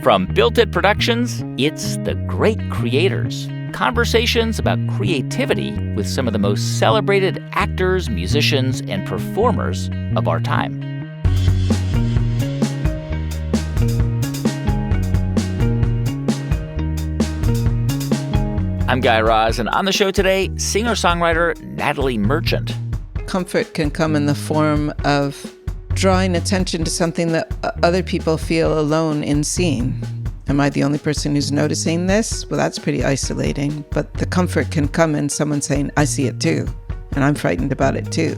From Built It Productions, it's The Great Creators. Conversations about creativity with some of the most celebrated actors, musicians, and performers of our time. I'm Guy Raz, and on the show today, singer-songwriter Natalie Merchant. Comfort can come in the form of drawing attention to something that other people feel alone in seeing. Am I the only person who's noticing this? Well, that's pretty isolating. But the comfort can come in someone saying, I see it too, and I'm frightened about it too.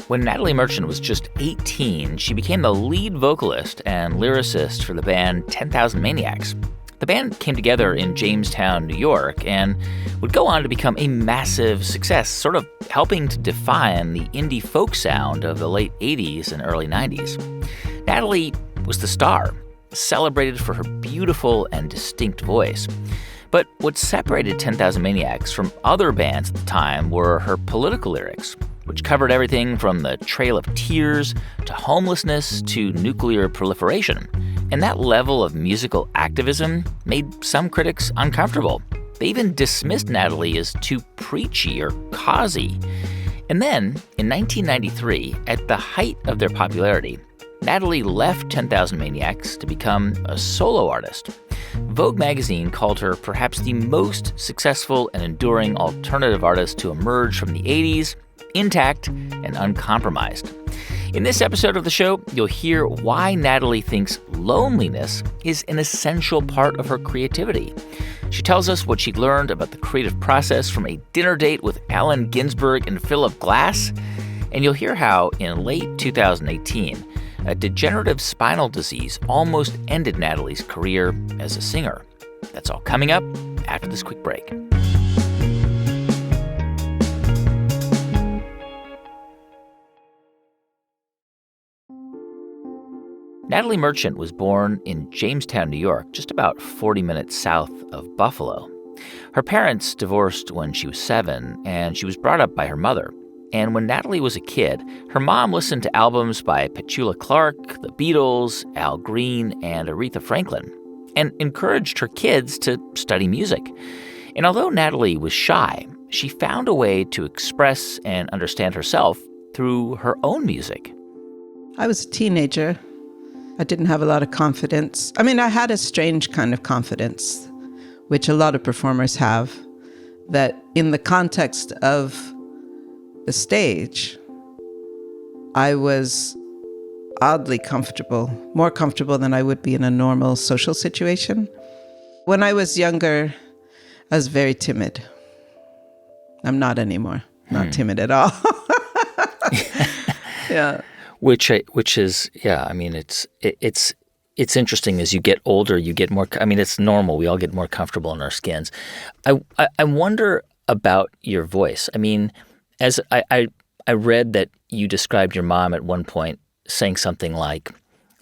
When Natalie Merchant was just 18, she became the lead vocalist and lyricist for the band 10,000 Maniacs. The band came together in Jamestown, New York, and would go on to become a massive success, sort of helping to define the indie folk sound of the late 80s and early 90s. Natalie was the star, celebrated for her beautiful and distinct voice. But what separated 10,000 Maniacs from other bands at the time were her political lyrics, which covered everything from the Trail of Tears to homelessness to nuclear proliferation. And that level of musical activism made some critics uncomfortable. They even dismissed Natalie as too preachy or causey. And then, in 1993, at the height of their popularity, Natalie left 10,000 Maniacs to become a solo artist. Vogue magazine called her perhaps the most successful and enduring alternative artist to emerge from the 80s, intact and uncompromised. In this episode of the show, you'll hear why Natalie thinks loneliness is an essential part of her creativity. She tells us what she learned about the creative process from a dinner date with Allen Ginsberg and Philip Glass. And you'll hear how, in late 2018, a degenerative spinal disease almost ended Natalie's career as a singer. That's all coming up after this quick break. Natalie Merchant was born in Jamestown, New York, just about 40 minutes south of Buffalo. Her parents divorced when she was 7, and she was brought up by her mother. And when Natalie was a kid, her mom listened to albums by Petula Clark, the Beatles, Al Green, and Aretha Franklin, and encouraged her kids to study music. And although Natalie was shy, she found a way to express and understand herself through her own music. I was a teenager. I didn't have a lot of confidence. I mean, I had a strange kind of confidence, which a lot of performers have, that in the context of the stage, I was oddly comfortable, more comfortable than I would be in a normal social situation. When I was younger, I was very timid. I'm not anymore. Not timid at all. Yeah. Which is, yeah, I mean, it's interesting as you get older, you get more, I mean, it's normal. We all get more comfortable in our skins. I wonder about your voice. I mean, as I read that you described your mom at one point saying something like,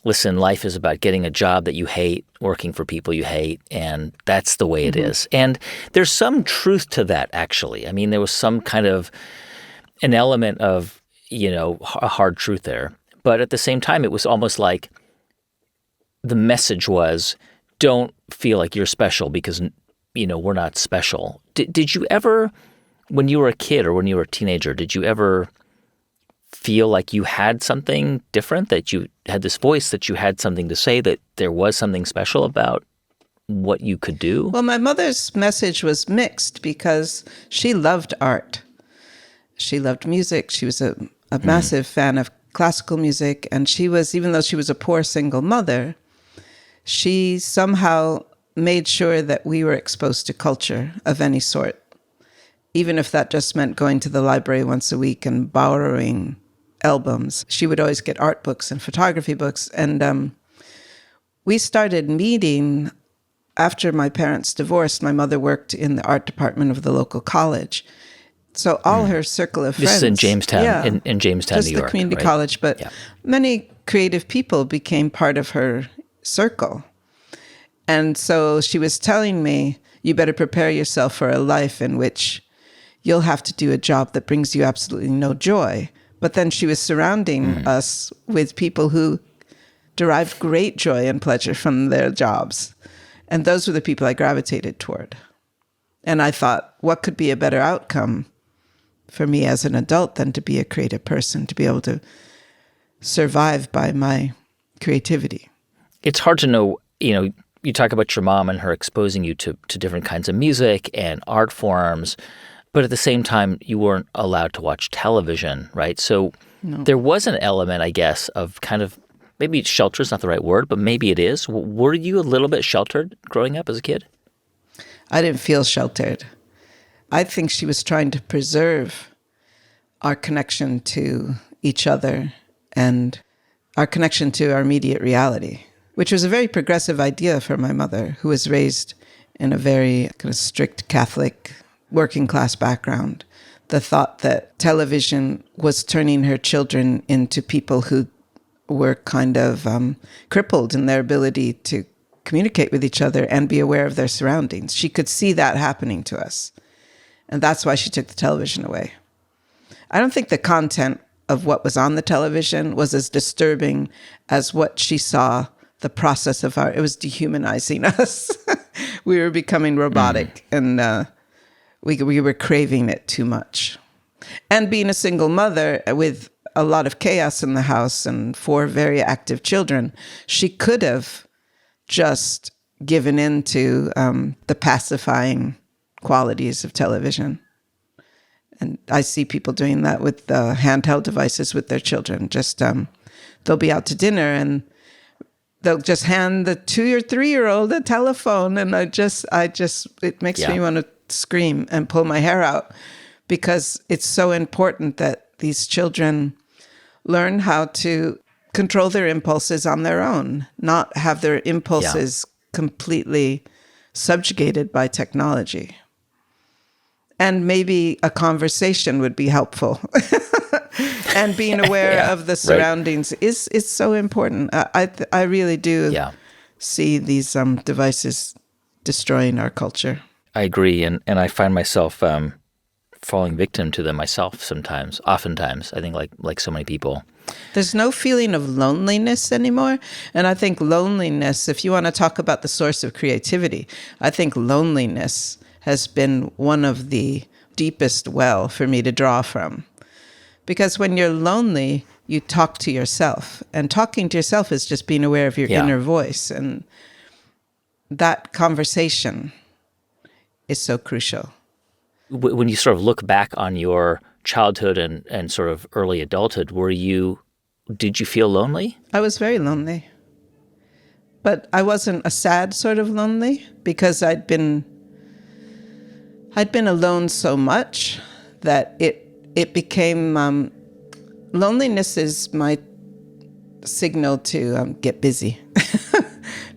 listen, life is about getting a job that you hate, working for people you hate, and that's the way it is. And there's some truth to that, actually. I mean, there was some kind of an element of, a hard truth there. But at the same time, it was almost like the message was, don't feel like you're special because, we're not special. Did you ever, when you were a kid or when you were a teenager, did you ever feel like you had something different, that you had this voice, that you had something to say, that there was something special about what you could do? Well, my mother's message was mixed because she loved art. She loved music. She was a massive fan of classical music. And she was, even though she was a poor single mother, she somehow made sure that we were exposed to culture of any sort, even if that just meant going to the library once a week and borrowing albums. She would always get art books and photography books. And we started meeting after my parents divorced. My mother worked in the art department of the local college. So all her circle of friends. This is in Jamestown, in Jamestown, just New York. Just the community right? college. But many creative people became part of her circle. And so she was telling me, you better prepare yourself for a life in which you'll have to do a job that brings you absolutely no joy. But then she was surrounding us with people who derived great joy and pleasure from their jobs. And those were the people I gravitated toward. And I thought, what could be a better outcome for me as an adult than to be a creative person, to be able to survive by my creativity? It's hard to know, you talk about your mom and her exposing you to different kinds of music and art forms, but at the same time, you weren't allowed to watch television, right? So there was an element, I guess, of kind of, maybe shelter is not the right word, but maybe it is. Were you a little bit sheltered growing up as a kid? I didn't feel sheltered. I think she was trying to preserve our connection to each other and our connection to our immediate reality, which was a very progressive idea for my mother, who was raised in a very kind of strict Catholic working class background. The thought that television was turning her children into people who were kind of crippled in their ability to communicate with each other and be aware of their surroundings. She could see that happening to us. And that's why she took the television away. I don't think the content of what was on the television was as disturbing as what she saw, the process of it was dehumanizing us. We were becoming robotic and we were craving it too much. And being a single mother with a lot of chaos in the house and 4 very active children, she could have just given in to the pacifying qualities of television. And I see people doing that with handheld devices with their children. Just they'll be out to dinner and they'll just hand the 2 or 3-year-old a telephone, and it makes me want to scream and pull my hair out, because it's so important that these children learn how to control their impulses on their own, not have their impulses completely subjugated by technology. And maybe a conversation would be helpful. And being aware of the surroundings is so important. I really do see these devices destroying our culture. I agree, and I find myself falling victim to them myself sometimes, oftentimes, I think like so many people. There's no feeling of loneliness anymore. And I think loneliness, if you want to talk about the source of creativity, I think loneliness has been one of the deepest well for me to draw from. Because when you're lonely, you talk to yourself. And talking to yourself is just being aware of your inner voice. And that conversation is so crucial. When you sort of look back on your childhood and sort of early adulthood, did you feel lonely? I was very lonely. But I wasn't a sad sort of lonely, because I'd been alone so much that it became loneliness is my signal to get busy,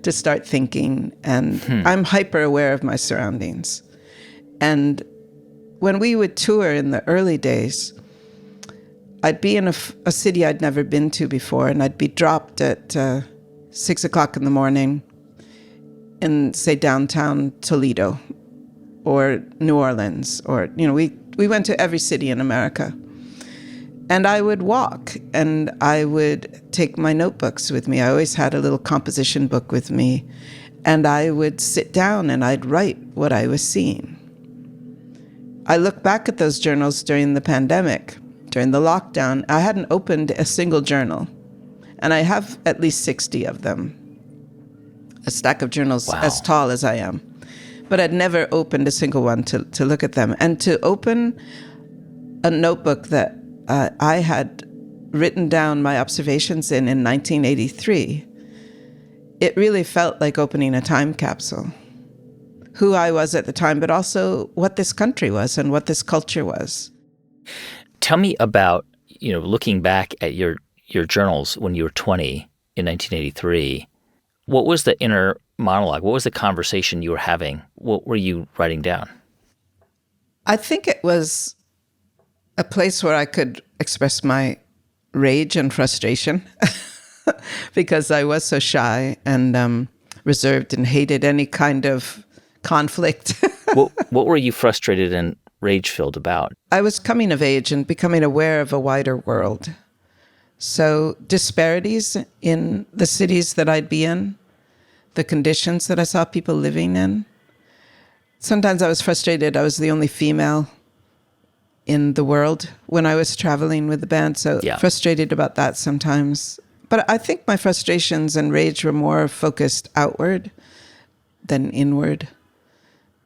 to start thinking, and I'm hyper aware of my surroundings. And when we would tour in the early days, I'd be in a city I'd never been to before, and I'd be dropped at 6 o'clock in the morning in, say, downtown Toledo or New Orleans, or, we went to every city in America. And I would walk, and I would take my notebooks with me. I always had a little composition book with me, and I would sit down and I'd write what I was seeing. I look back at those journals during the pandemic, during the lockdown. I hadn't opened a single journal, and I have at least 60 of them, a stack of journals as tall as I am. But I'd never opened a single one to look at them. And to open a notebook that I had written down my observations in 1983, it really felt like opening a time capsule. Who I was at the time, but also what this country was and what this culture was. Tell me about, looking back at your journals when you were 20 in 1983. What was the inner monologue? What was the conversation you were having? What were you writing down? I think it was a place where I could express my rage and frustration because I was so shy and reserved and hated any kind of conflict. What were you frustrated and rage-filled about? I was coming of age and becoming aware of a wider world. So disparities in the cities that I'd be in, the conditions that I saw people living in. Sometimes I was frustrated. I was the only female in the world when I was traveling with the band. So frustrated about that sometimes. But I think my frustrations and rage were more focused outward than inward.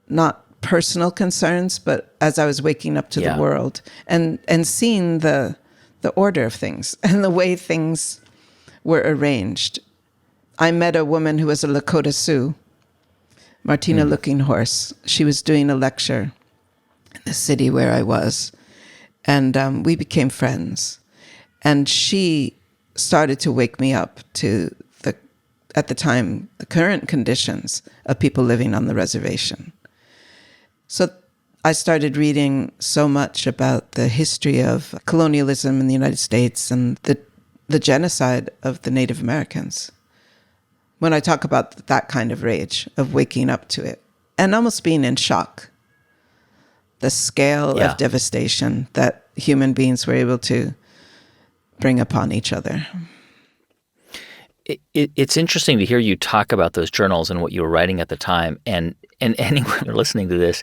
Not personal concerns, but as I was waking up to the world and seeing the order of things and the way things were arranged. I met a woman who was a Lakota Sioux, Martina Looking Horse. She was doing a lecture in the city where I was, and we became friends. And she started to wake me up to at the time, the current conditions of people living on the reservation. So I started reading so much about the history of colonialism in the United States and the genocide of the Native Americans. When I talk about that kind of rage, of waking up to it, and almost being in shock, the scale of devastation that human beings were able to bring upon each other. It's interesting to hear you talk about those journals and what you were writing at the time, and anyone listening to this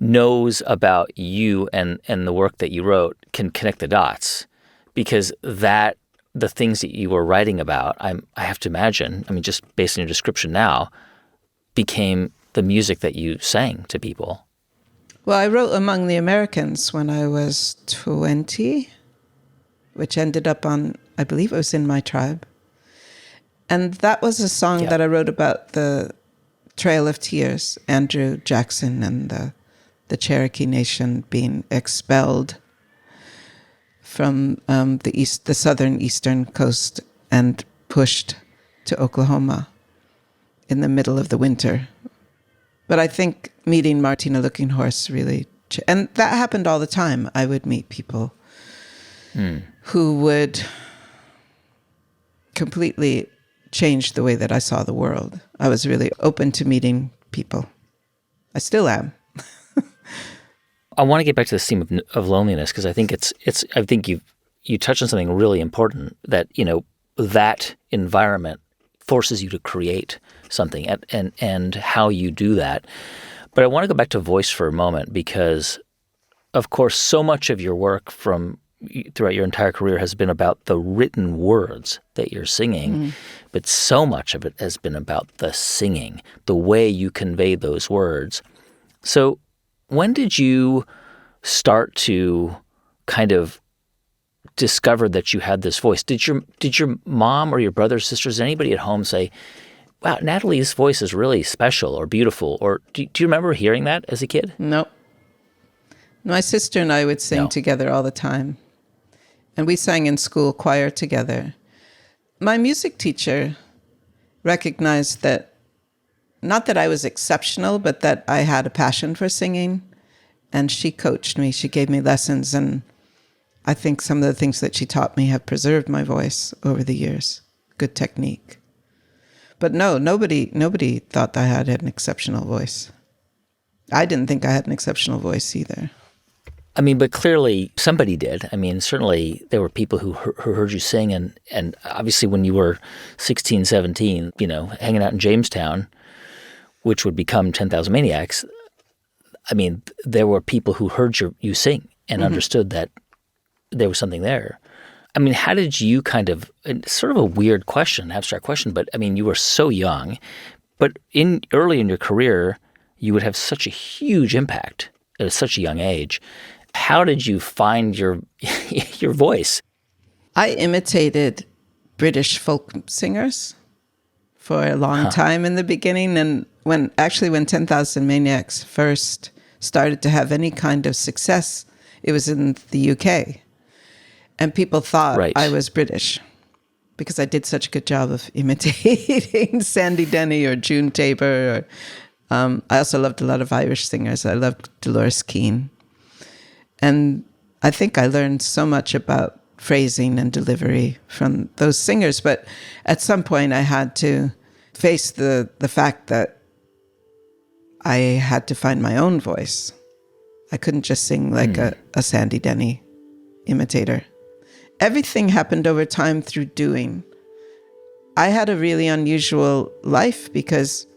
knows about you and the work that you wrote can connect the dots, because the things that you were writing about, I have to imagine, I mean, just based on your description now, became the music that you sang to people. Well, I wrote Among the Americans when I was 20, which ended up on, I believe it was In My Tribe. And that was a song that I wrote about the Trail of Tears, Andrew Jackson and the Cherokee Nation being expelled from the southern eastern coast and pushed to Oklahoma in the middle of the winter. But I think meeting Martina Looking Horse really, and that happened all the time. I would meet people who would completely change the way that I saw the world. I was really open to meeting people. I still am. I want to get back to this theme of loneliness, because I think I think you touched on something really important, that that environment forces you to create something, and how you do that. But I want to go back to voice for a moment, because of course so much of your work throughout your entire career has been about the written words that you're singing, but so much of it has been about the singing, the way you convey those words. So when did you start to kind of discover that you had this voice? Did your mom or your brothers, sisters, anybody at home say, "Wow, Natalie's voice is really special or beautiful"? Or do you remember hearing that as a kid? No. My sister and I would sing together all the time. And we sang in school choir together. My music teacher recognized that, not that I was exceptional, but that I had a passion for singing. And she coached me. She gave me lessons. And I think some of the things that she taught me have preserved my voice over the years. Good technique. But no, nobody thought that I had an exceptional voice. I didn't think I had an exceptional voice either. I mean, but clearly somebody did. I mean, certainly there were people who heard you sing, and obviously when you were 16, 17, hanging out in Jamestown, which would become 10,000 Maniacs, I mean, there were people who heard you sing and understood that there was something there. I mean, how did you it's sort of a weird question, abstract question, but I mean, you were so young, but early in your career, you would have such a huge impact at such a young age. How did you find your voice? I imitated British folk singers for a long time in the beginning. And when 10,000 Maniacs first started to have any kind of success, it was in the UK. And people thought I was British because I did such a good job of imitating Sandy Denny or June Tabor. I also loved a lot of Irish singers. I loved Dolores Keane. And I think I learned so much about phrasing and delivery from those singers. But at some point, I had to face the fact that I had to find my own voice. I couldn't just sing like a Sandy Denny imitator. everything happened over time through doing. I had a really unusual life because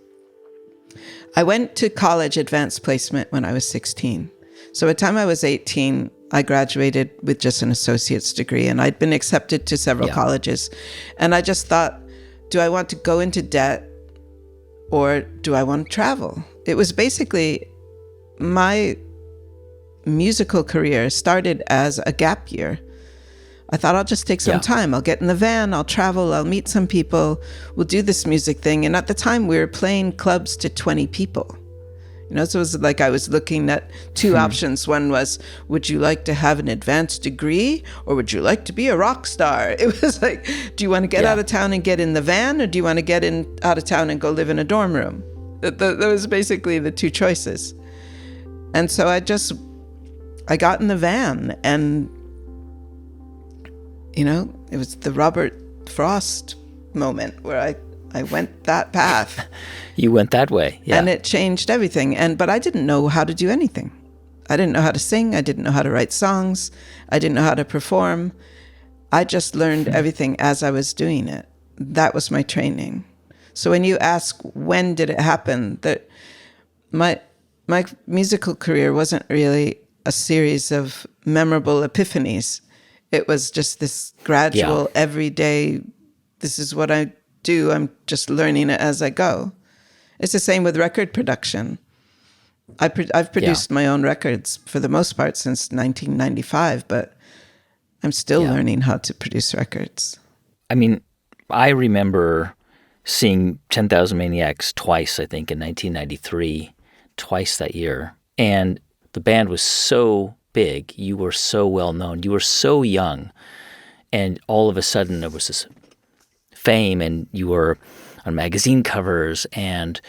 I went to college advanced placement when I was 16. So by the time I was 18, I graduated with just an associate's degree, and I'd been accepted to several colleges. And I just thought, do I want to go into debt or do I want to travel? It was basically my musical career started as a gap year. I thought I'll just take some time. I'll get in the van, I'll travel, I'll meet some people, we'll do this music thing. And at the time we were playing clubs to 20 people. You know, so it was like I was looking at two options. One was, would you like to have an advanced degree or would you like to be a rock star? It was like, do you want to get out of town and get in the van, or do you want to get out of town and go live in a dorm room? That was basically the two choices. And so I got in the van, and you know, it was the Robert Frost moment where I went that path. You went that way, yeah. And it changed everything. But I didn't know how to do anything. I didn't know how to sing. I didn't know how to write songs. I didn't know how to perform. I just learned everything as I was doing it. That was my training. So when you ask, when did it happen, that my musical career wasn't really a series of memorable epiphanies. It was just this gradual, everyday, this is what I do. I'm just learning it as I go. It's the same with record production. I've produced my own records for the most part since 1995, but I'm still learning how to produce records. I mean, I remember seeing 10,000 Maniacs twice, I think, in 1993, twice that year. And the band was so big. You were so well known. You were so young. And all of a sudden there was this fame, and you were on magazine covers. And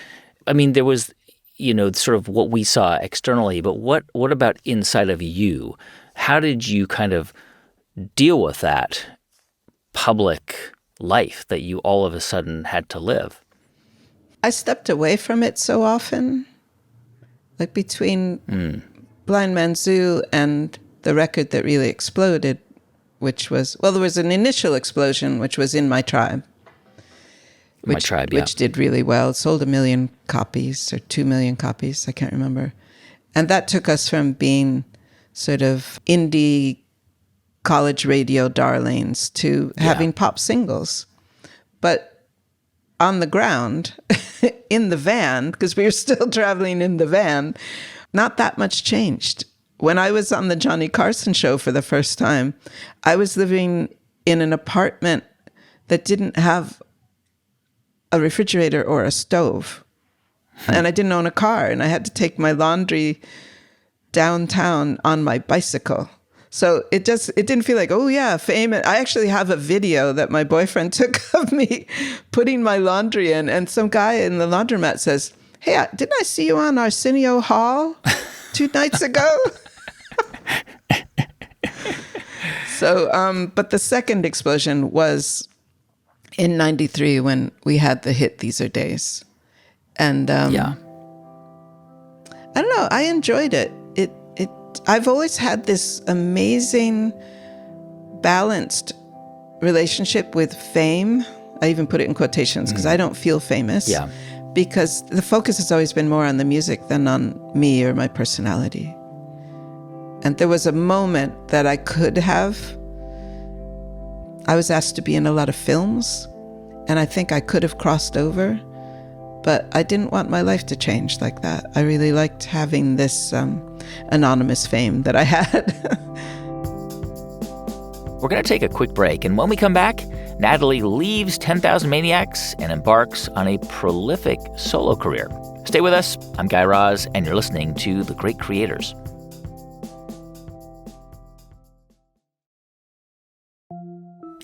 I mean, there was, you know, sort of what we saw externally, but what about inside of you? How did you kind of deal with that public life that you all of a sudden had to live? I stepped away from it so often, like between Blind Man's Zoo and the record that really exploded, which was, well, there was an initial explosion, which was In My Tribe. Which did really well. It sold 1 million copies or 2 million copies, I can't remember. And that took us from being sort of indie college radio darlings to having pop singles. But on the ground, in the van, because we were still traveling in the van, not that much changed. When I was on the Johnny Carson show for the first time, I was living in an apartment that didn't have a refrigerator or a stove. And I didn't own a car, and I had to take my laundry downtown on my bicycle. So it didn't feel like, oh yeah, fame. I actually have a video that my boyfriend took of me putting my laundry in, and some guy in the laundromat says, hey, didn't I see you on Arsenio Hall 2 nights ago? So, but the second explosion was in 93 when we had the hit These Are Days. And I don't know, I enjoyed it. I've always had this amazing balanced relationship with fame. I even put it in quotations because I don't feel famous. Yeah. Because the focus has always been more on the music than on me or my personality. And there was a moment that I was asked to be in a lot of films, and I think I could have crossed over, but I didn't want my life to change like that. I really liked having this anonymous fame that I had. We're going to take a quick break, and when we come back, Natalie leaves 10,000 Maniacs and embarks on a prolific solo career. Stay with us. I'm Guy Raz, and you're listening to The Great Creators.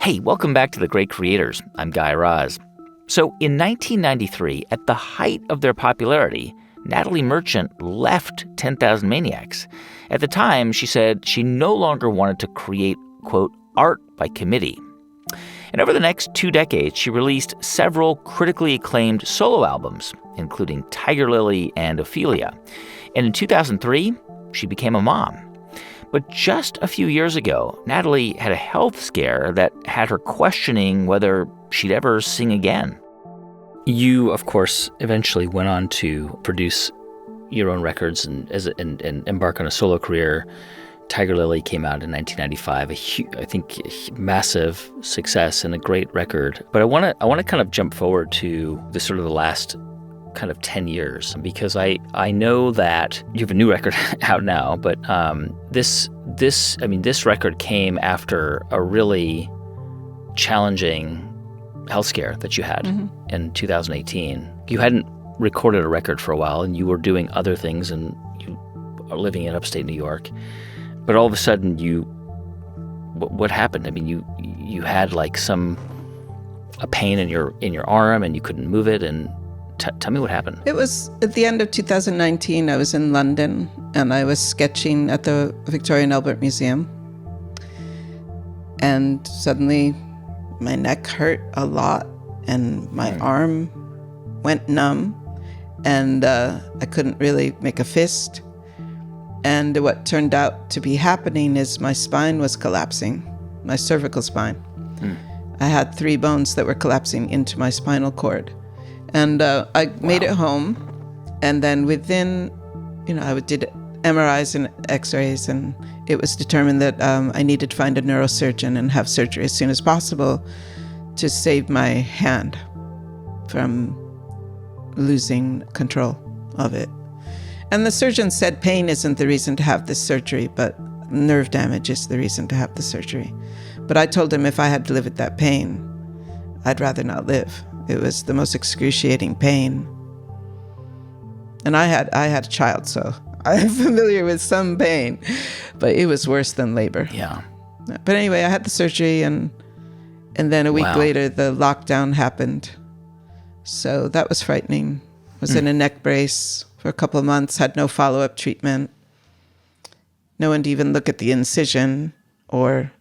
Hey, welcome back to The Great Creators. I'm Guy Raz. So in 1993, at the height of their popularity, Natalie Merchant left 10,000 Maniacs. At the time, she said she no longer wanted to create, quote, art by committee. And over the next 2 decades, she released several critically acclaimed solo albums, including Tiger Lily and Ophelia. And in 2003, she became a mom. But just a few years ago, Natalie had a health scare that had her questioning whether she'd ever sing again. You, of course, eventually went on to produce your own records and embark on a solo career. Tiger Lily came out in 1995, I think a massive success and a great record. But I want to kind of jump forward to the sort of the last kind of 10 years, because I know that you have a new record out now, but this record came after a really challenging health scare that you had in 2018. You hadn't recorded a record for a while, and you were doing other things, and you are living in upstate New York. But all of a sudden, what happened? I mean, you had like a pain in your arm, and you couldn't move it. And tell me what happened. It was at the end of 2019. I was in London, and I was sketching at the Victoria and Albert Museum. And suddenly, my neck hurt a lot, and my arm went numb, and I couldn't really make a fist. And what turned out to be happening is my spine was collapsing, my cervical spine. I had 3 bones that were collapsing into my spinal cord. And I made it home. And then within, I did MRIs and x-rays, and it was determined that I needed to find a neurosurgeon and have surgery as soon as possible to save my hand from losing control of it. And the surgeon said pain isn't the reason to have this surgery, but nerve damage is the reason to have the surgery. But I told him if I had to live with that pain, I'd rather not live. It was the most excruciating pain. And I had a child, so I'm familiar with some pain, but it was worse than labor. Yeah. But anyway, I had the surgery, and then a week later, the lockdown happened. So that was frightening. Was in a neck brace for a couple of months, had no follow-up treatment. No one to even look at the incision or,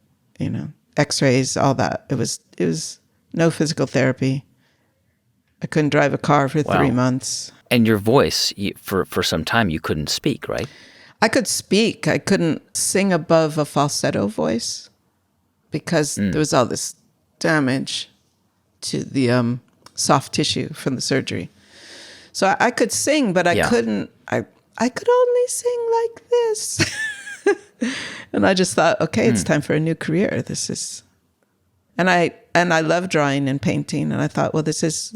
x-rays, all that. It was no physical therapy. I couldn't drive a car for 3 months. And your voice, for some time, you couldn't speak, right? I could speak. I couldn't sing above a falsetto voice because there was all this damage to the soft tissue from the surgery. So I could sing, but I couldn't. I could only sing like this. And I just thought, okay, it's time for a new career. And I love drawing and painting. And I thought, well, this is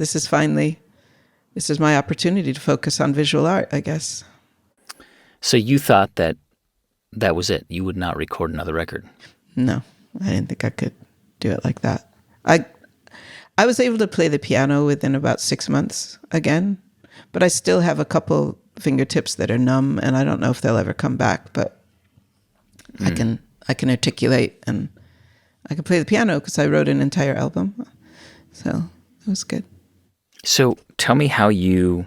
my opportunity to focus on visual art, I guess. So you thought that was it. You would not record another record. No, I didn't think I could do it like that. I was able to play the piano within about 6 months again, but I still have a couple fingertips that are numb, and I don't know if they'll ever come back, but I can articulate, and I can play the piano because I wrote an entire album. So it was good. So tell me how you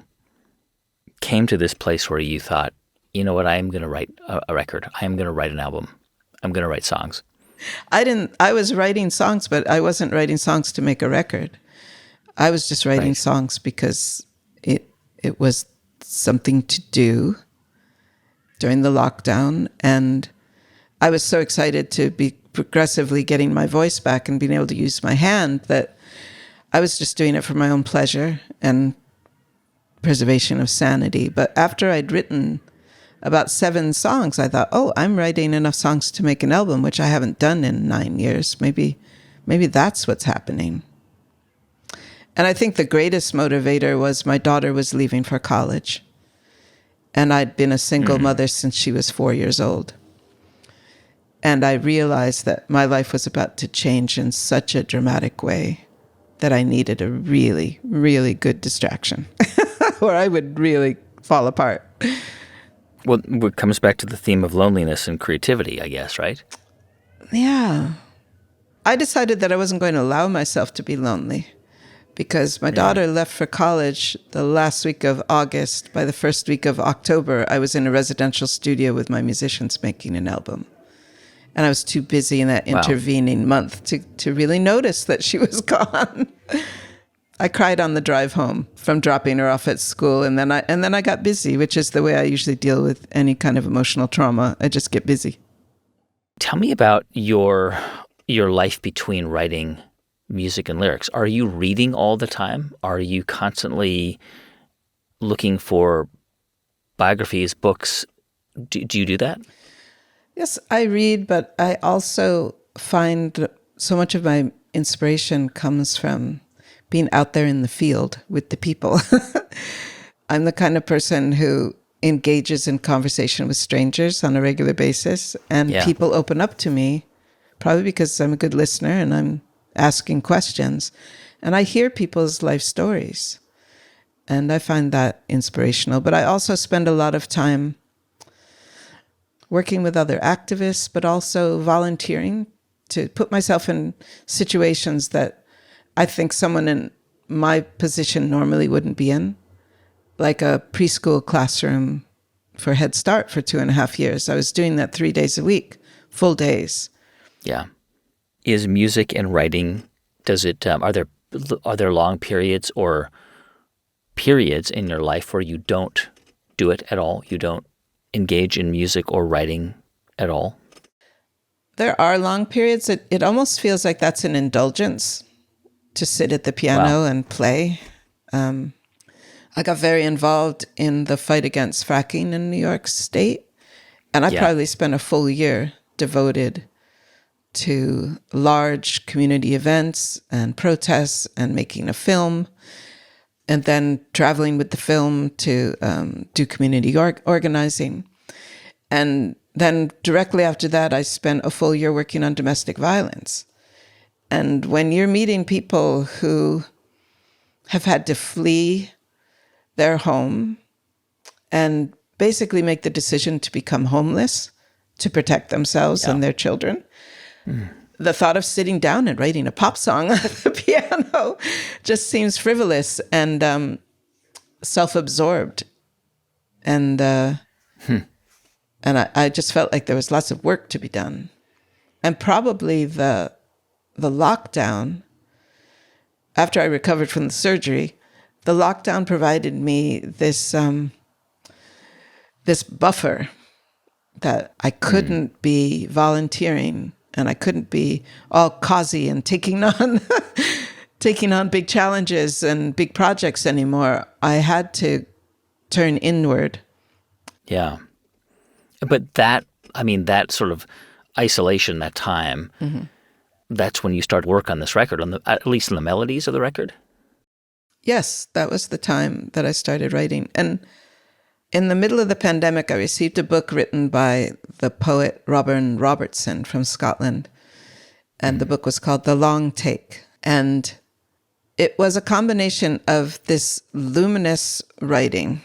came to this place where you thought, you know what, I am going to write a record. I am going to write an album. I'm going to write songs. I was writing songs, but I wasn't writing songs to make a record. I was just writing songs because it was something to do during the lockdown. And I was so excited to be progressively getting my voice back and being able to use my hand that I was just doing it for my own pleasure and preservation of sanity. But after I'd written about 7 songs, I thought, oh, I'm writing enough songs to make an album, which I haven't done in 9 years. Maybe that's what's happening. And I think the greatest motivator was my daughter was leaving for college. And I'd been a single mother since she was 4 years old. And I realized that my life was about to change in such a dramatic way that I needed a really, really good distraction or I would really fall apart. Well, it comes back to the theme of loneliness and creativity, I guess, right? Yeah. I decided that I wasn't going to allow myself to be lonely because my daughter left for college the last week of August. By the first week of October, I was in a residential studio with my musicians making an album. And I was too busy in that intervening month to really notice that she was gone. I cried on the drive home from dropping her off at school, and then I got busy, which is the way I usually deal with any kind of emotional trauma. I just get busy. Tell me about your life between writing music and lyrics. Are you reading all the time? Are you constantly looking for biographies, books? Do you do that? Yes, I read, but I also find so much of my inspiration comes from being out there in the field with the people. I'm the kind of person who engages in conversation with strangers on a regular basis, and Yeah. people open up to me, probably because I'm a good listener and I'm asking questions. And I hear people's life stories, and I find that inspirational. But I also spend a lot of time working with other activists, but also volunteering to put myself in situations that I think someone in my position normally wouldn't be in, like a preschool classroom for Head Start for 2.5 years. I was doing that 3 days a week, full days. Yeah. Is music and writing, does it, are there long periods or periods in your life where you don't do it at all? You don't engage in music or writing at all? There are long periods. It almost feels like that's an indulgence to sit at the Wow. piano and play. I got very involved in the fight against fracking in New York State, and I Yeah. probably spent a full year devoted to large community events and protests and making a film, and then traveling with the film to do community organizing. And then directly after that, I spent a full year working on domestic violence. And when you're meeting people who have had to flee their home and basically make the decision to become homeless to protect themselves Yeah. and their children, the thought of sitting down and writing a pop song at the piano just seems frivolous and self-absorbed. And I just felt like there was lots of work to be done. And probably the lockdown, after I recovered from the surgery, the lockdown provided me this buffer that I couldn't be volunteering and I couldn't be all causy and taking on taking on big challenges and big projects anymore. I had to turn inward. Yeah. But that sort of isolation, that time, that's when you start work on this record, at least on the melodies of the record? Yes, that was the time that I started writing. And in the middle of the pandemic, I received a book written by the poet Robin Robertson from Scotland. And the book was called The Long Take. And it was a combination of this luminous writing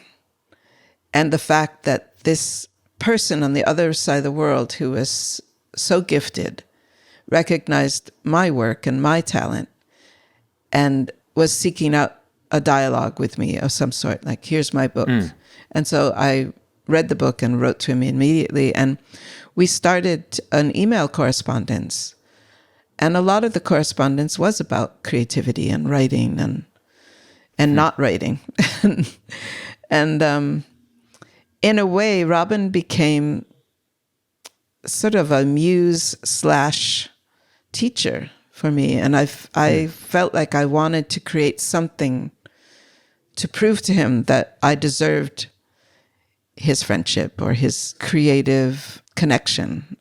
and the fact that this person on the other side of the world who was so gifted recognized my work and my talent and was seeking out a dialogue with me of some sort, like, here's my book. And so I read the book and wrote to him immediately. And we started an email correspondence. And a lot of the correspondence was about creativity and writing and not writing. and in a way, Robin became sort of a muse / teacher for me. And I felt like I wanted to create something to prove to him that I deserved his friendship or his creative connection.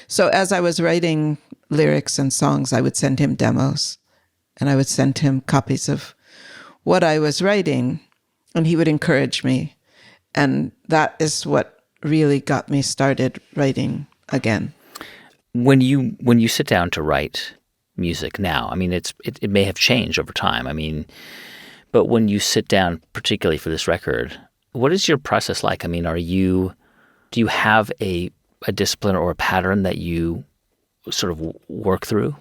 So as I was writing lyrics and songs, I would send him demos and I would send him copies of what I was writing, and he would encourage me. And that is what really got me started writing again. When you sit down to write music now, I mean, it may have changed over time. I mean, but when you sit down, particularly for this record, what is your process like? I mean, do you have a discipline or a pattern that you sort of work through?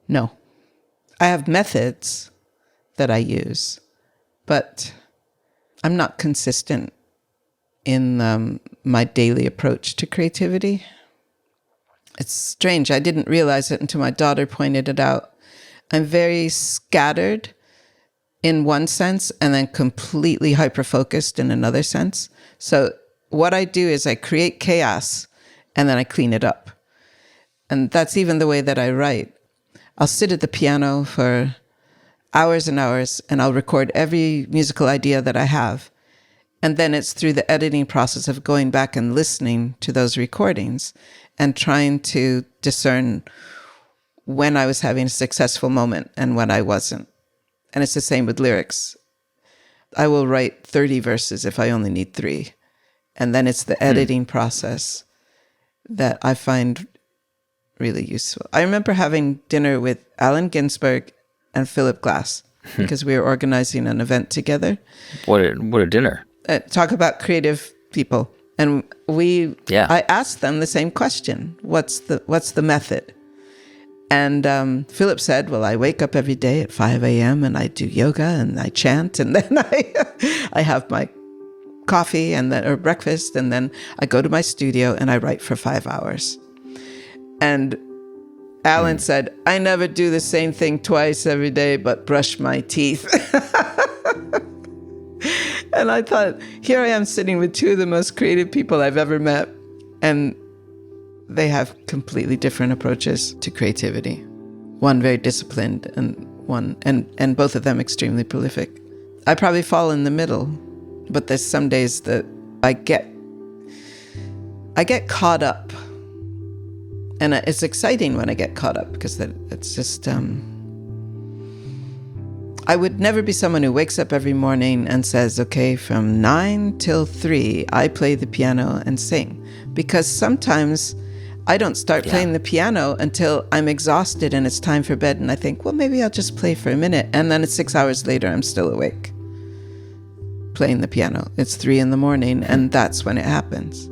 No. I have methods that I use, but I'm not consistent in my daily approach to creativity. It's strange. I didn't realize it until my daughter pointed it out. I'm very scattered in one sense and then completely hyper-focused in another sense. So what I do is I create chaos and then I clean it up. And that's even the way that I write. I'll sit at the piano for hours and hours, and I'll record every musical idea that I have. And then it's through the editing process of going back and listening to those recordings and trying to discern when I was having a successful moment and when I wasn't. And it's the same with lyrics. I will write 30 verses if I only need 3. And then it's the editing process that I find really useful. I remember having dinner with Allen Ginsberg and Philip Glass because we were organizing an event together. What a dinner. Talk about creative people. And I asked them the same question. What's the method? And Philip said, well, I wake up every day at 5 a.m. and I do yoga and I chant, and then I have my coffee or breakfast, and then I go to my studio and I write for 5 hours. And Alan said, I never do the same thing twice every day but brush my teeth. And I thought, here I am sitting with 2 of the most creative people I've ever met, and they have completely different approaches to creativity. One very disciplined and both of them extremely prolific. I probably fall in the middle, but there's some days that I get caught up. And it's exciting when I get caught up because it's just, I would never be someone who wakes up every morning and says, okay, from 9 till 3, I play the piano and sing. Because sometimes I don't start playing the piano until I'm exhausted and it's time for bed. And I think, well, maybe I'll just play for a minute. And then it's 6 hours later, I'm still awake playing the piano. It's 3 a.m, and that's when it happens.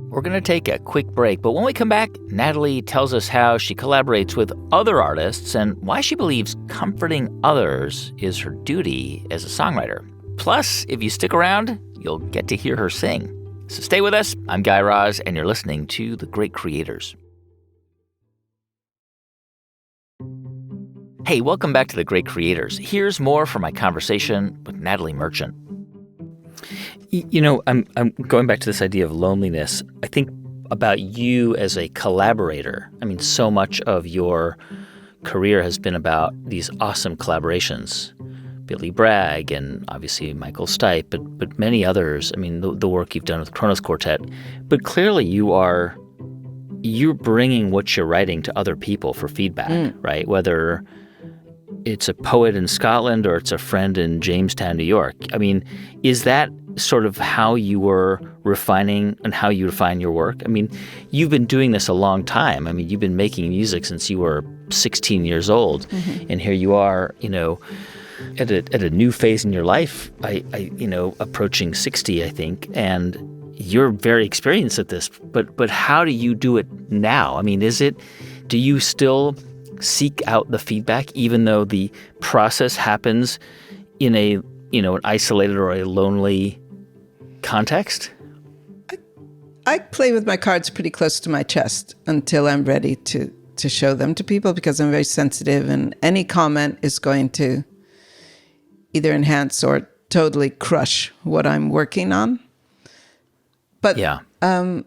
We're going to take a quick break, but when we come back, Natalie tells us how she collaborates with other artists and why she believes comforting others is her duty as a songwriter. Plus, if you stick around, you'll get to hear her sing. So stay with us. I'm Guy Raz, and you're listening to The Great Creators. Hey, welcome back to The Great Creators. Here's more from my conversation with Natalie Merchant. You know, I'm going back to this idea of loneliness. I think about you as a collaborator. I mean, so much of your career has been about these awesome collaborations. Billy Bragg and obviously Michael Stipe, but many others. I mean, the work you've done with Kronos Quartet. But clearly you're bringing what you're writing to other people for feedback, right? Whether it's a poet in Scotland or it's a friend in Jamestown, New York. I mean, is that sort of how you were refining and how you refine your work? I mean, you've been doing this a long time. I mean, you've been making music since you were 16 years old. Mm-hmm. And here you are, you know, at a new phase in your life, approaching 60, I think, and you're very experienced at this. But how do you do it now? I mean, do you still seek out the feedback even though the process happens in an isolated or a lonely context? I play with my cards pretty close to my chest until I'm ready to show them to people because I'm very sensitive, and any comment is going to either enhance or totally crush what I'm working on. But on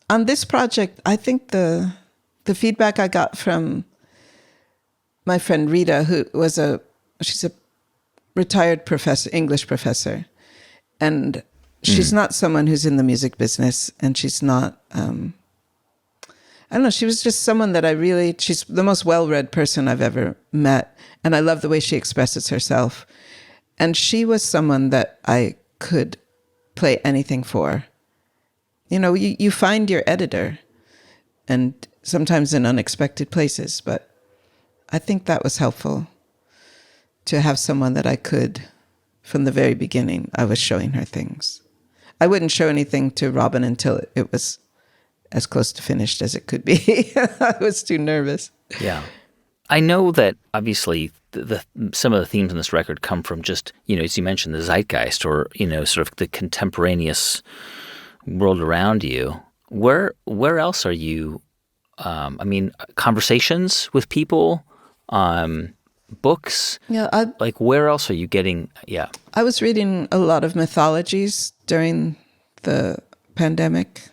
this project, I think the feedback I got from my friend Rita, she's a retired English professor, and she's not someone who's in the music business, and she's not, I don't know, she was just someone that she's the most well-read person I've ever met, and I love the way she expresses herself. And she was someone that I could play anything for. You know, you find your editor, and sometimes in unexpected places, but I think that was helpful to have someone that I could, from the very beginning, I was showing her things. I wouldn't show anything to Robin until it was as close to finished as it could be. I was too nervous. Yeah. I know that obviously some of the themes in this record come from just, as you mentioned, the zeitgeist or, sort of the contemporaneous world around you. Where else are you, conversations with people, books? Yeah. Where else are you getting, I was reading a lot of mythologies during the pandemic.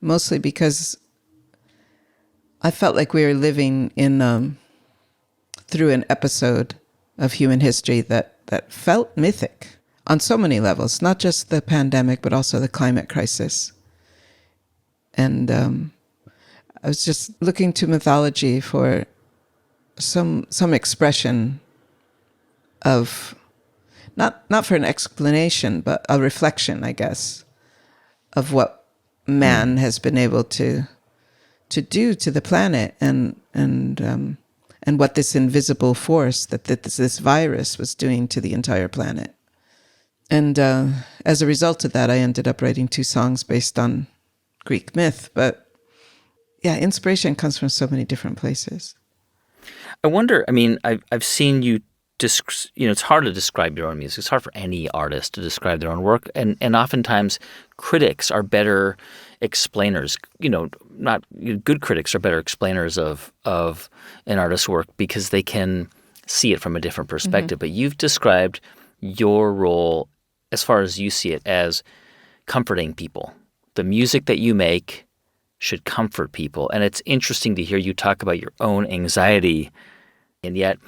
mostly because I felt like we were living in through an episode of human history that felt mythic on so many levels, not just the pandemic, but also the climate crisis. And I was just looking to mythology for some expression of, not for an explanation, but a reflection, I guess, of what man has been able to do to the planet, and what this invisible force that this virus was doing to the entire planet. And as a result of that, I ended up writing 2 songs based on Greek myth. But yeah, inspiration comes from so many different places. I wonder, I mean, I've seen you, it's hard to describe your own music. It's hard for any artist to describe their own work. And oftentimes critics are better explainers, good critics are better explainers of an artist's work because they can see it from a different perspective. But you've described your role, as far as you see it, as comforting people. The music that you make should comfort people. And it's interesting to hear you talk about your own anxiety, and yet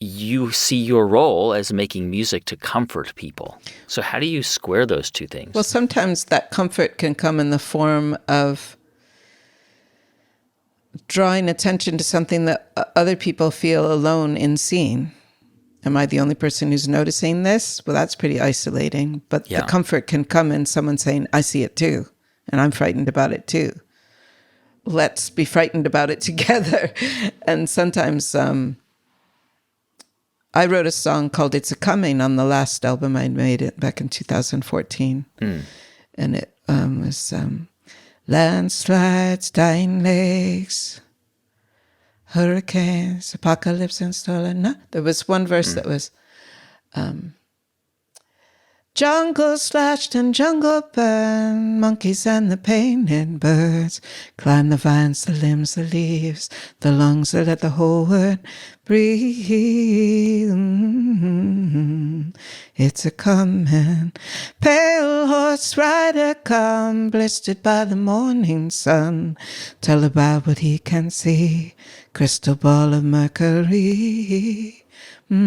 you see your role as making music to comfort people. So how do you square those two things? Well, sometimes that comfort can come in the form of drawing attention to something that other people feel alone in seeing. Am I the only person who's noticing this? Well, that's pretty isolating. But the comfort can come in someone saying, I see it too, and I'm frightened about it too. Let's be frightened about it together. And sometimes I wrote a song called It's a Coming on the last album I made it back in 2014. And it was landslides, dying lakes, hurricanes, apocalypse and stolen. No, there was one verse that was jungle slashed and jungle burned, monkeys and the painted birds climb the vines, the limbs, the leaves, the lungs that let the whole world breathe. It's a coming, pale horse rider come, blistered by the morning sun. Tell about what he can see, crystal ball of mercury. It's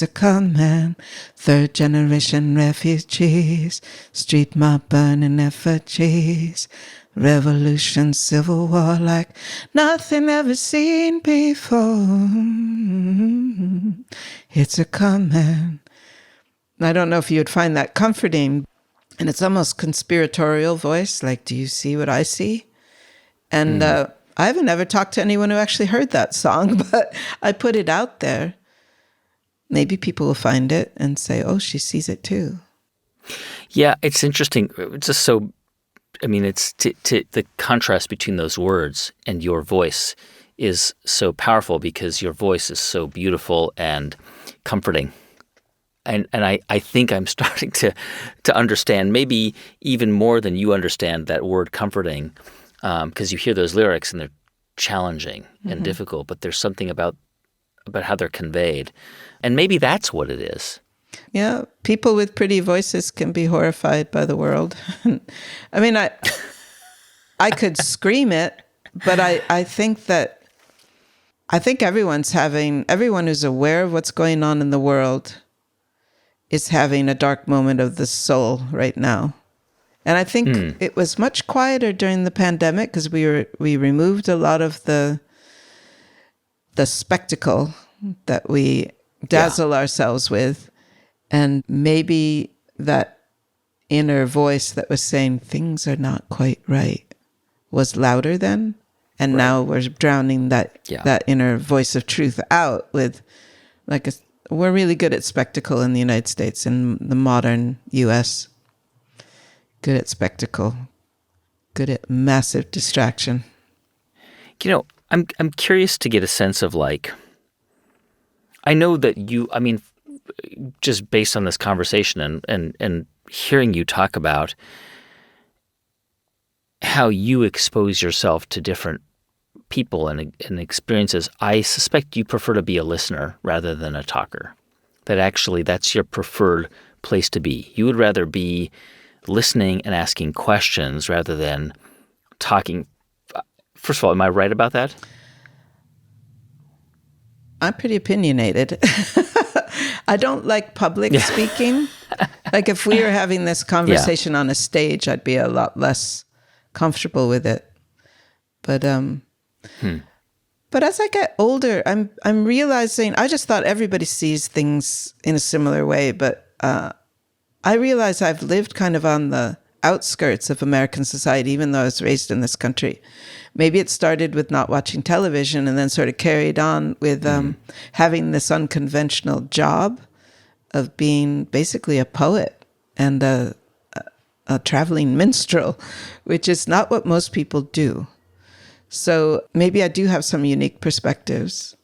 a command, 3rd generation refugees, street mob burning effigies, revolution, civil war like nothing ever seen before. It's a command. I don't know if you would find that comforting, and it's almost conspiratorial voice, like, do you see what I see? And I haven't ever talked to anyone who actually heard that song, but I put it out there. Maybe people will find it and say, oh, she sees it too. Yeah, it's interesting. It's just so, it's the contrast between those words and your voice is so powerful because your voice is so beautiful and comforting. And I think I'm starting to understand, maybe even more than you understand, that word comforting. Because you hear those lyrics and they're challenging and difficult, but there's something about how they're conveyed. And maybe that's what it is. Yeah, people with pretty voices can be horrified by the world. I could scream it, but I think everyone who's aware of what's going on in the world is having a dark moment of the soul right now. And I think it was much quieter during the pandemic because we removed a lot of the spectacle that we dazzle ourselves with. And maybe that inner voice that was saying things are not quite right was louder then. And now we're drowning that inner voice of truth out with we're really good at spectacle in the United States, in the modern US. Good at spectacle, good at massive distraction. I'm curious to get a sense of I know that you, just based on this conversation and hearing you talk about how you expose yourself to different people and experiences, I suspect you prefer to be a listener rather than a talker. That actually that's your preferred place to be. You would rather be listening and asking questions rather than talking. First of all, am I right about that? I'm pretty opinionated. I don't like public speaking. Like if we were having this conversation on a stage, I'd be a lot less comfortable with it. But but as I get older, I'm realizing, I just thought everybody sees things in a similar way, but I realize I've lived kind of on the outskirts of American society, even though I was raised in this country. Maybe it started with not watching television and then sort of carried on with having this unconventional job of being basically a poet and a traveling minstrel, which is not what most people do. So maybe I do have some unique perspectives.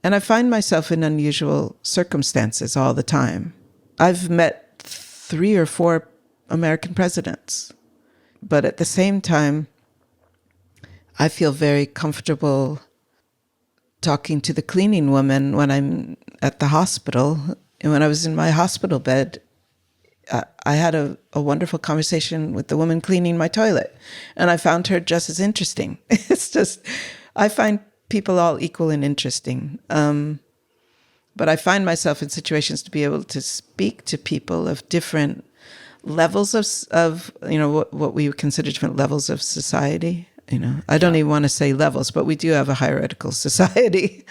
And I find myself in unusual circumstances all the time. I've met 3 or 4 American presidents. But at the same time, I feel very comfortable talking to the cleaning woman when I'm at the hospital. And when I was in my hospital bed, I had a wonderful conversation with the woman cleaning my toilet. And I found her just as interesting. It's just, I find people all equal and interesting. But I find myself in situations to be able to speak to people of different levels of what we would consider different levels of society. I don't even want to say levels, but we do have a hierarchical society.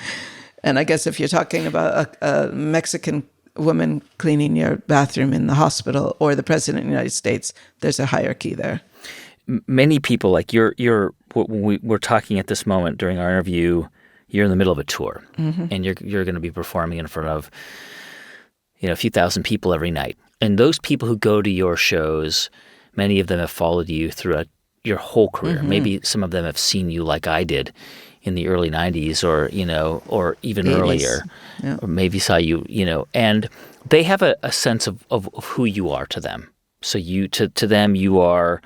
And I guess if you're talking about a Mexican woman cleaning your bathroom in the hospital or the president of the United States, there's a hierarchy there. Many people, like we're talking at this moment during our interview, you're in the middle of a tour, and you're going to be performing in front of a few thousand people every night. And those people who go to your shows, many of them have followed you throughout your whole career. Maybe some of them have seen you like I did in the early 90s or even 80s. Earlier. Yeah. Or maybe saw you, and they have a sense of who you are to them. So to them, you are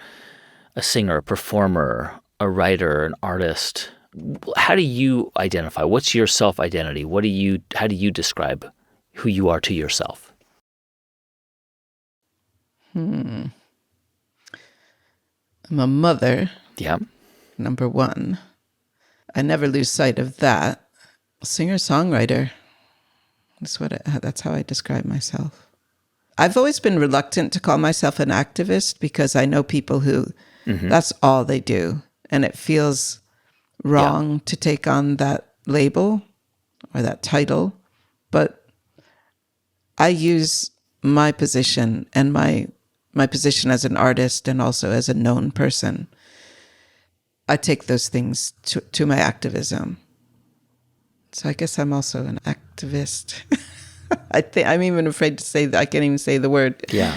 a singer, a performer, a writer, an artist. How do you identify? What's your self-identity? How do you describe who you are to yourself? I'm a mother. Yeah. Number one. I never lose sight of that. Singer-songwriter. That's how I describe myself. I've always been reluctant to call myself an activist because I know people who that's all they do. And it feels wrong to take on that label or that title. But I use my position and my position as an artist and also as a known person. I take those things to my activism. So I guess I'm also an activist. I'm even afraid to say that. I can't even say the word. Yeah.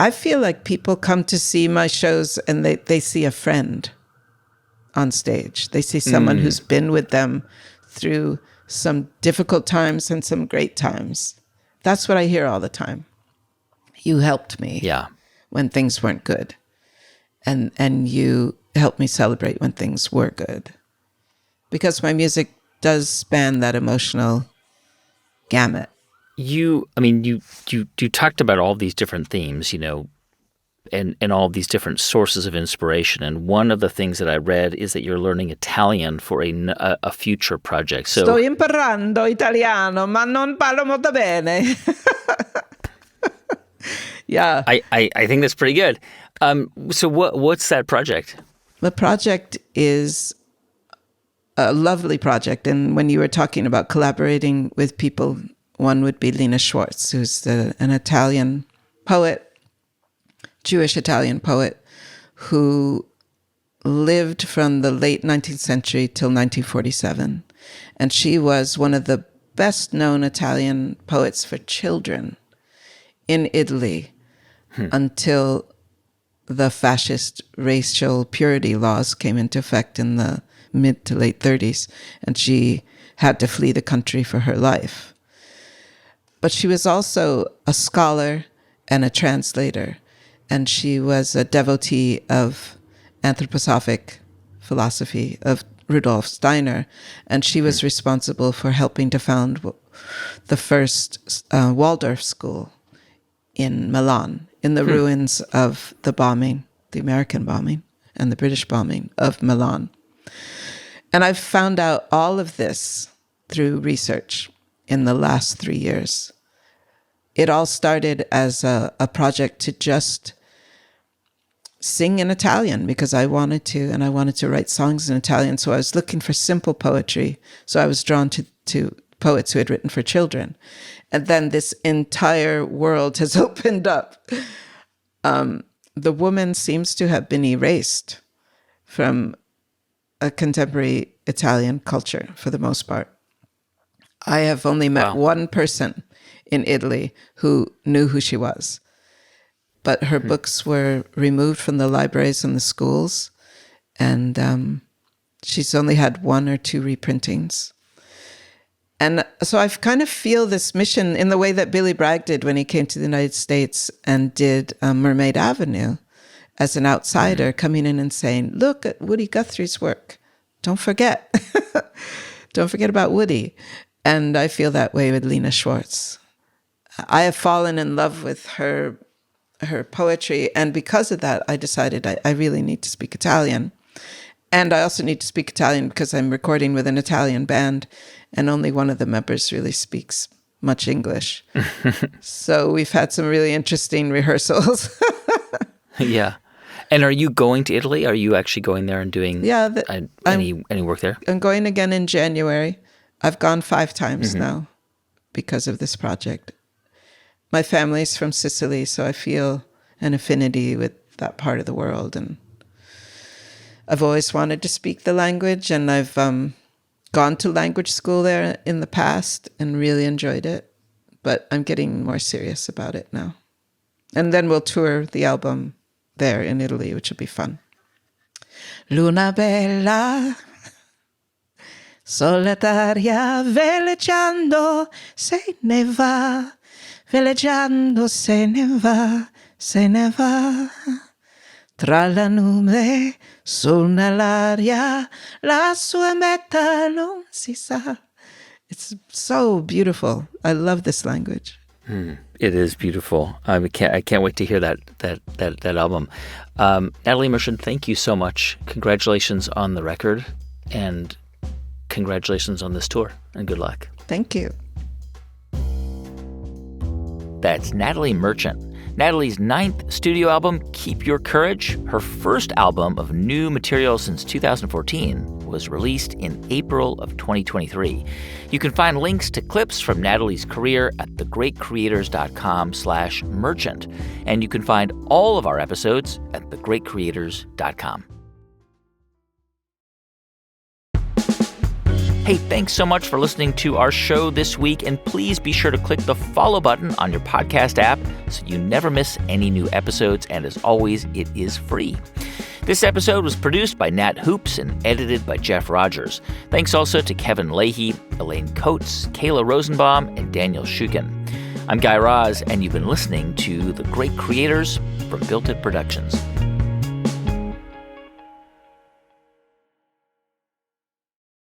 I feel like people come to see my shows and they see a friend on stage. They see someone who's been with them through some difficult times and some great times. That's what I hear all the time. You helped me when things weren't good. And you helped me celebrate when things were good. Because my music does span that emotional gamut. You talked about all these different themes, and all these different sources of inspiration. And one of the things that I read is that you're learning Italian for a future project. So, sto imparando italiano, ma non parlo molto bene. Yeah. I think that's pretty good. So what's that project? The project is a lovely project. And when you were talking about collaborating with people, one would be Lena Schwartz, who's an Italian poet, Jewish Italian poet, who lived from the late 19th century till 1947. And she was one of the best known Italian poets for children in Italy until the fascist racial purity laws came into effect in the mid to late 30s, and she had to flee the country for her life. But she was also a scholar and a translator, and she was a devotee of anthroposophic philosophy of Rudolf Steiner, and she was responsible for helping to found the first Waldorf school in Milan in the ruins of the bombing, the American bombing and the British bombing of Milan. And I've found out all of this through research in the last 3 years. It all started as a project to just sing in Italian because I wanted to, and I wanted to write songs in Italian. So I was looking for simple poetry. So I was drawn to poets who had written for children. And then this entire world has opened up. The woman seems to have been erased from a contemporary Italian culture for the most part. I have only met one person in Italy who knew who she was. But her books were removed from the libraries and the schools. And she's only had 1 or 2 reprintings. And so I kind of feel this mission in the way that Billy Bragg did when he came to the United States and did Mermaid Avenue as an outsider, coming in and saying, look at Woody Guthrie's work. Don't forget. Don't forget about Woody. And I feel that way with Lena Schwartz. I have fallen in love with her poetry. And because of that, I decided I really need to speak Italian. And I also need to speak Italian because I'm recording with an Italian band and only one of the members really speaks much English. So we've had some really interesting rehearsals. Yeah. And are you going to Italy? Are you actually going there and doing any work there? I'm going again in January. I've gone 5 times now because of this project. My family's from Sicily, so I feel an affinity with that part of the world. And I've always wanted to speak the language, and I've gone to language school there in the past and really enjoyed it. But I'm getting more serious about it now. And then we'll tour the album there in Italy, which will be fun. Luna bella, solitaria, veleggiando se ne va, veleggiando se ne va, se ne va. Tra la nube, sul nell'aria, la sua meta non si sa. It's so beautiful. I love this language. It is beautiful. I can't wait to hear that album. Natalie Merchant, thank you so much. Congratulations on the record, and congratulations on this tour, and good luck. Thank you. That's Natalie Merchant. Natalie's 9th studio album, Keep Your Courage, her first album of new material since 2014, was released in April of 2023. You can find links to clips from Natalie's career at thegreatcreators.com/merchant. And you can find all of our episodes at thegreatcreators.com. Hey, thanks so much for listening to our show this week, and please be sure to click the follow button on your podcast app so you never miss any new episodes, and as always, it is free. This episode was produced by Nat Hoops and edited by Jeff Rogers. Thanks also to Kevin Leahy, Elaine Coates, Kayla Rosenbaum, and Daniel Shukin. I'm Guy Raz, and you've been listening to The Great Creators from Built It Productions.